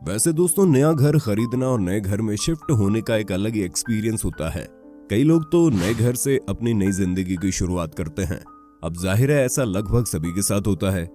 वैसे दोस्तों, नया घर खरीदना और नए घर में शिफ्ट होने का एक अलग ही एक्सपीरियंस होता है। कई लोग तो नए घर से अपनी नई जिंदगी की शुरुआत करते हैं। अब जाहिर है ऐसा लगभग सभी के साथ होता है।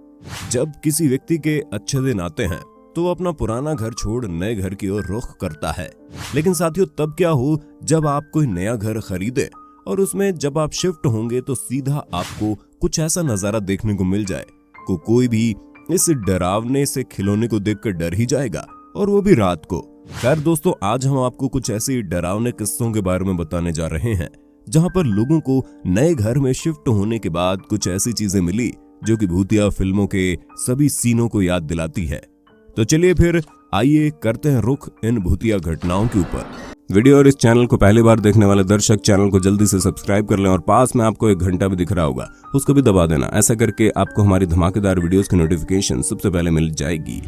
जब किसी व्यक्ति के अच्छे दिन आते हैं तो वो अपना पुराना घर छोड़ नए घर की ओर रुख करता है। लेकिन साथियों, तब क्या हो जब आप कोई नया घर खरीदे और उसमें जब आप शिफ्ट होंगे तो सीधा आपको कुछ ऐसा नजारा देखने को मिल जाए कोई भी इस डरावने से खिलौने को देखकर डर ही जाएगा, और वो भी रात को। खैर दोस्तों, आज हम आपको कुछ ऐसे डरावने किस्सों के बारे में बताने जा रहे हैं जहां पर लोगों को नए घर में शिफ्ट होने के बाद कुछ ऐसी चीजें मिली जो कि भूतिया फिल्मों के सभी सीनों को याद दिलाती है। तो चलिए फिर आइए करते हैं रुख इन भूतिया घटनाओं के ऊपर। वीडियो और इस चैनल को पहली बार देखने वाले दर्शक चैनल को जल्दी से सब्सक्राइब कर लें और पास में आपको एक घंटा भी दिख रहा होगा, उसको भी दबा देना। ऐसा करके आपको हमारी धमाकेदार वीडियोस की नोटिफिकेशन सबसे पहले मिल जाएगी।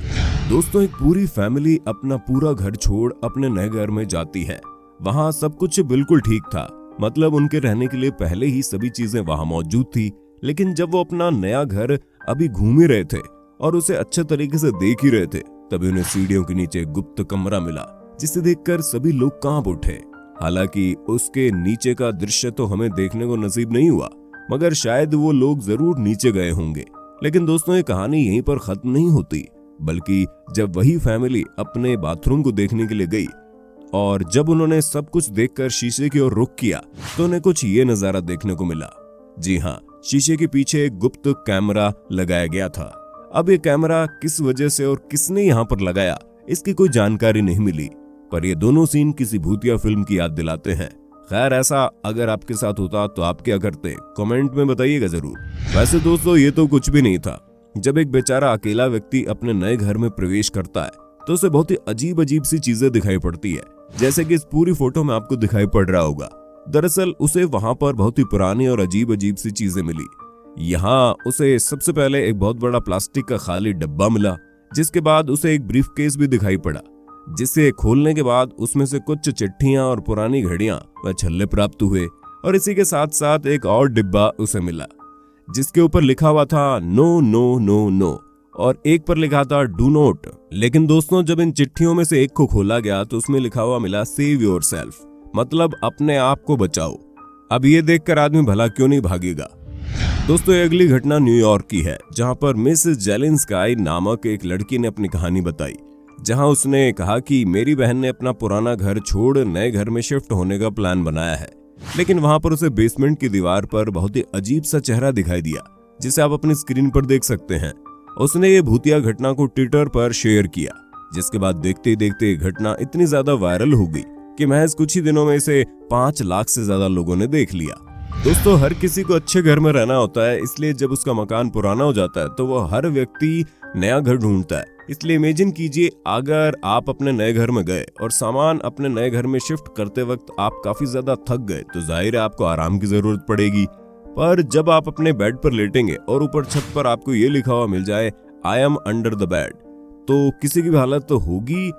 दोस्तों, एक पूरी फैमिली अपना पूरा घर छोड़ अपने नए घर में जाती है। वहाँ सब कुछ बिल्कुल ठीक था, मतलब उनके रहने के लिए पहले ही सभी चीजें वहाँ मौजूद थी। लेकिन जब वो अपना नया घर अभी घूम ही रहे थे और उसे अच्छे तरीके से देख ही रहे थे, तभी उन्हें सीढ़ियों के नीचे गुप्त कमरा मिला, जिसे देखकर सभी लोग कांप उठे। हालांकि उसके नीचे का दृश्य तो हमें देखने को नसीब नहीं हुआ, मगर शायद वो लोग जरूर नीचे गए होंगे। लेकिन दोस्तों, ये कहानी यहीं पर खत्म नहीं होती, बल्कि जब वही फैमिली अपने बाथरूम को देखने के लिए गई और जब उन्होंने सब कुछ देखकर शीशे की ओर रुख किया तो उन्हें कुछ ये नजारा देखने को मिला। जी हाँ, शीशे के पीछे एक गुप्त कैमरा लगाया गया था। अब ये कैमरा किस वजह से और किसने यहाँ पर लगाया, इसकी कोई जानकारी नहीं मिली, पर ये दोनों सीन किसी भूतिया फिल्म की याद दिलाते हैं। खैर, ऐसा अगर आपके साथ होता तो आप क्या करते, कमेंट में बताइएगा जरूर। वैसे दोस्तों, ये तो कुछ भी नहीं था। जब एक बेचारा अकेला व्यक्ति अपने नए घर में प्रवेश करता है तो उसे बहुत ही अजीब अजीब सी चीजें दिखाई पड़ती है, जैसे कि इस पूरी फोटो में आपको दिखाई पड़ रहा होगा। दरअसल उसे वहां पर बहुत ही पुरानी और अजीब अजीब सी चीजें मिली। यहाँ उसे सबसे पहले एक बहुत बड़ा प्लास्टिक का खाली डब्बा मिला, जिसके बाद उसे एक ब्रीफकेस भी दिखाई पड़ा, जिसे खोलने के बाद उसमें से कुछ चिट्ठियां और पुरानी घड़ियां व छल्ले प्राप्त हुए। और इसी के साथ साथ एक और डिब्बा उसे मिला, जिसके ऊपर लिखा हुआ था नो नो नो नो, और एक पर लिखा था डू नॉट। लेकिन दोस्तों, जब इन चिट्ठियों में से एक को खोला गया तो उसमें लिखा हुआ मिला सेव योरसेल्फ, मतलब अपने आप को बचाओ। अब ये देखकर आदमी भला क्यों नहीं भागेगा। दोस्तों, ये अगली घटना न्यूयॉर्क की है, जहां पर मिस जेलेंस्काई नामक एक लड़की ने अपनी कहानी बताई, जहां उसने कहा कि मेरी बहन ने अपना पुराना घर छोड़ नए घर में शिफ्ट होने का प्लान बनाया है, लेकिन वहां पर उसे बेसमेंट की दीवार पर बहुत ही अजीब सा चेहरा दिखाई दिया, जिसे आप अपनी स्क्रीन पर देख सकते हैं। उसने ये भूतिया घटना को ट्विटर पर शेयर किया, जिसके बाद देखते ही देखते घटना इतनी ज्यादा वायरल हो गई कि महज कुछ ही दिनों में इसे 5 लाख से ज्यादा लोगों ने देख लिया। दोस्तों, हर किसी को अच्छे घर में रहना होता है, इसलिए जब उसका मकान पुराना हो जाता है तो वो हर व्यक्ति नया घर ढूंढता है। इसलिए इमेजिन कीजिए, अगर आप अपने नए घर में गए और सामान अपने नए घर में शिफ्ट करते वक्त आप काफी ज्यादा थक गए तो जाहिर है आपको आराम की जरूरत पड़ेगी। पर जब आप अपने बेड पर लेटेंगे और ऊपर छत पर आपको ये लिखा हुआ मिल जाए I am under the bed, तो किसी की भी हालत तो होगी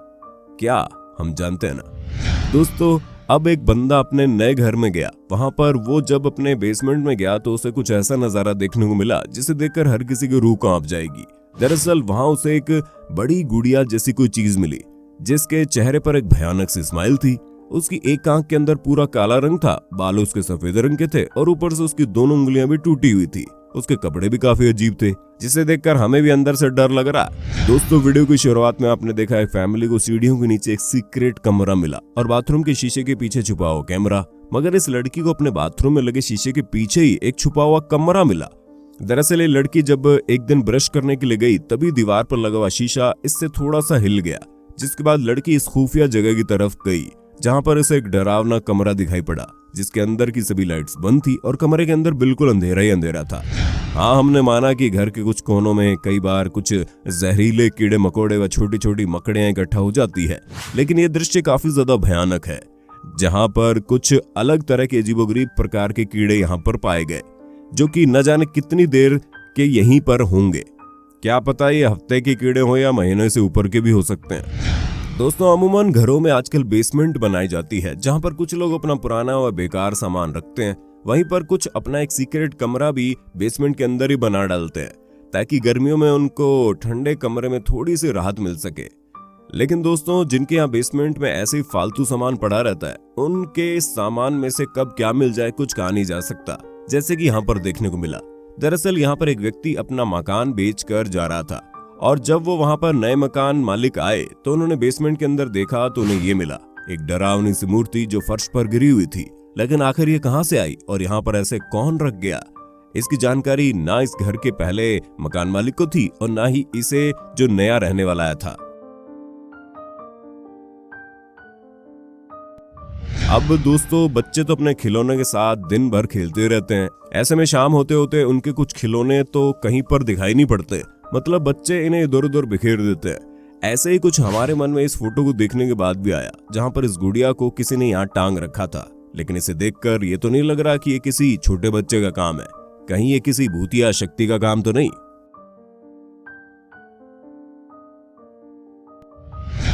क्या, हम जानते हैं ना। दोस्तों, अब एक बंदा अपने नए घर में गया। वहां पर वो जब अपने बेसमेंट में गया तो उसे कुछ ऐसा नजारा देखने को मिला जिसे देखकर हर किसी की रूह कांप जाएगी। दरअसल वहां उसे एक बड़ी गुड़िया जैसी कोई चीज मिली, जिसके चेहरे पर एक भयानक सी स्माइल थी। उसकी एक आंख के अंदर पूरा काला रंग था, बाल उसके सफेद रंग के थे और ऊपर से उसकी दोनों उंगलियां भी टूटी हुई थी। उसके कपड़े भी काफी अजीब थे, जिसे देखकर हमें भी अंदर से डर लग रहा। दोस्तों, वीडियो की शुरुआत में आपने देखा है फैमिली को सीढ़ियों के नीचे एक सीक्रेट कमरा मिला और बाथरूम के शीशे के पीछे छुपा हुआ कैमरा। मगर इस लड़की को अपने बाथरूम में लगे शीशे के पीछे ही एक छुपा हुआ कमरा मिला। दरअसल ये लड़की जब एक दिन ब्रश करने के लिए गई तभी दीवार पर लगा हुआ शीशा इससे थोड़ा सा हिल गया, जिसके बाद लड़की इस खुफिया जगह की तरफ गई, जहां पर इसे एक डरावना कमरा दिखाई पड़ा, जिसके अंदर की सभी लाइट्स बंद थी और कमरे के अंदर बिल्कुल अंधेरा ही अंधेरा था। हाँ, हमने माना कि घर के कुछ कोनों में कई बार कुछ जहरीले कीड़े मकोड़े व छोटी छोटी मकड़ियां इकट्ठा हो जाती है, लेकिन ये दृश्य काफी ज्यादा भयानक है, जहां पर कुछ अलग तरह के अजीबोगरीब प्रकार के कीड़े यहाँ पर पाए गए, जो कि न जाने कितनी देर के यहीं पर होंगे। क्या पता ये हफ्ते के कीड़े हो या महीने से ऊपर के भी हो सकते हैं। दोस्तों, अमूमन घरों में आजकल बेसमेंट बनाई जाती है, जहां पर कुछ लोग अपना पुराना और बेकार सामान रखते हैं। वहीं पर कुछ अपना एक सीक्रेट कमरा भी बेसमेंट के अंदर ही बना डालते हैं, ताकि गर्मियों में उनको ठंडे कमरे में थोड़ी सी राहत मिल सके। लेकिन दोस्तों, जिनके यहाँ बेसमेंट में ऐसे ही फालतू सामान पड़ा रहता है, उनके सामान में से कब क्या मिल जाए कुछ कहा नहीं जा सकता, जैसे कि यहाँ पर देखने को मिला। दरअसल यहाँ पर एक व्यक्ति अपना मकान बेचकर जा रहा था और जब वो वहां पर नए मकान मालिक आए तो उन्होंने बेसमेंट के अंदर देखा तो उन्हें ये मिला, एक डरावनी सी मूर्ति जो फर्श पर गिरी हुई थी। लेकिन आखिर ये कहां से आई और यहाँ पर ऐसे कौन रख गया, इसकी जानकारी ना इस घर के पहले मकान मालिक को थी और ना ही इसे जो नया रहने वाला आया था। अब दोस्तों, बच्चे तो अपने खिलौने के साथ दिन भर खेलते रहते हैं। ऐसे में शाम होते होते उनके कुछ खिलौने तो कहीं पर दिखाई नहीं पड़ते, मतलब बच्चे इन्हें इधर उधर बिखेर देते हैं। ऐसे ही कुछ हमारे मन में इस फोटो को देखने के बाद भी आया, जहां पर इस गुड़िया को किसी ने यहाँ टांग रखा था। लेकिन इसे देखकर ये तो नहीं लग रहा कि ये किसी छोटे बच्चे का काम है, कहीं ये किसी भूतिया शक्ति का काम तो नहीं।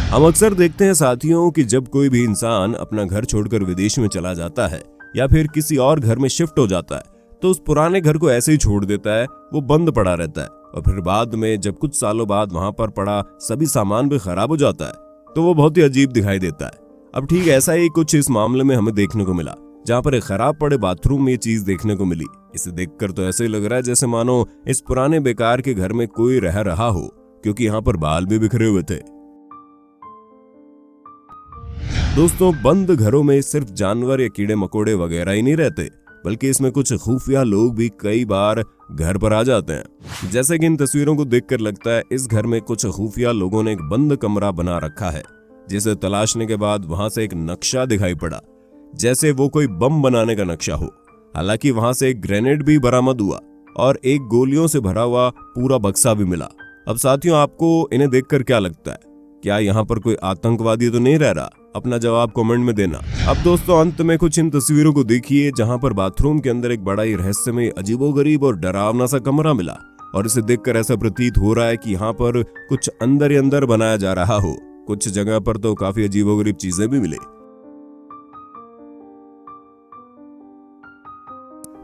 हम अक्सर देखते हैं साथियों कि जब कोई भी इंसान अपना घर छोड़कर विदेश में चला जाता है या फिर किसी और घर में शिफ्ट हो जाता है तो उस पुराने घर को ऐसे ही छोड़ देता है, वो बंद पड़ा रहता है और फिर बाद में जब कुछ सालों बाद वहां पर पड़ा सभी सामान भी खराब हो जाता है तो वो बहुत ही अजीब दिखाई देता है। अब ठीक ऐसा ही कुछ इस मामले में हमें देखने को मिला, जहां पर एक खराब पड़े बाथरूम में ये चीज देखने को मिली। इसे देखकर तो ऐसे ही लग रहा है जैसे मानो इस पुराने बेकार के घर में कोई रह रहा हो, क्योंकि यहाँ पर बाल भी बिखरे हुए थे। दोस्तों, बंद घरों में सिर्फ जानवर या कीड़े मकोड़े वगैरह ही नहीं रहते, बल्कि इसमें कुछ खुफिया लोग भी कई बार घर पर आ जाते हैं। जैसे कि इन तस्वीरों को देखकर लगता है इस घर में कुछ खुफिया लोगों ने एक बंद कमरा बना रखा है, जिसे तलाशने के बाद वहां से एक नक्शा दिखाई पड़ा, जैसे वो कोई बम बनाने का नक्शा हो। हालांकि वहां से एक ग्रेनेड भी बरामद हुआ और एक गोलियों से भरा हुआ पूरा बक्सा भी मिला। अब साथियों, आपको इन्हें देखकर क्या लगता है? क्या यहाँ पर कोई आतंकवादी तो नहीं रह रहा? अपना जवाब कमेंट में देना। अब दोस्तों, अंत में कुछ इन तस्वीरों को देखिए, जहां पर बाथरूम के अंदर एक बड़ा ही रहस्यमय, अजीबोगरीब और डरावना सा कमरा मिला और इसे देखकर ऐसा प्रतीत हो रहा है कि यहाँ पर कुछ अंदर ही अंदर बनाया जा रहा हो। कुछ जगह पर तो काफी अजीबोगरीब चीजें भी मिले।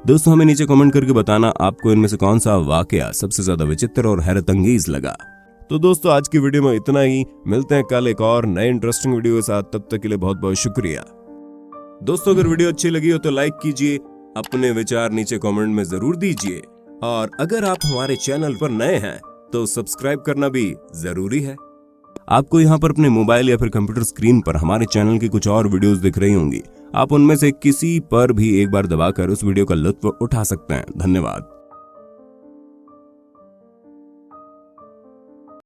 दोस्तों, हमें नीचे कमेंट करके बताना आपको इनमें से कौन सा वाकया सबसे ज्यादा विचित्र और हैरतअंगेज लगा। तो दोस्तों, आज की वीडियो में इतना ही। मिलते हैं कल एक और नए इंटरेस्टिंग वीडियो के साथ, तब तक के लिए बहुत बहुत शुक्रिया। दोस्तों, अगर वीडियो अच्छी लगी हो तो लाइक कीजिए, अपने विचार नीचे कमेंट में जरूर दीजिए और अगर आप हमारे चैनल पर नए हैं तो सब्सक्राइब करना भी जरूरी है। आपको यहाँ पर अपने मोबाइल या फिर कंप्यूटर स्क्रीन पर हमारे चैनल की कुछ और वीडियोस दिख रही होंगी, आप उनमें से किसी पर भी एक बार दबाकर उस वीडियो का लुत्फ उठा सकते हैं। धन्यवाद।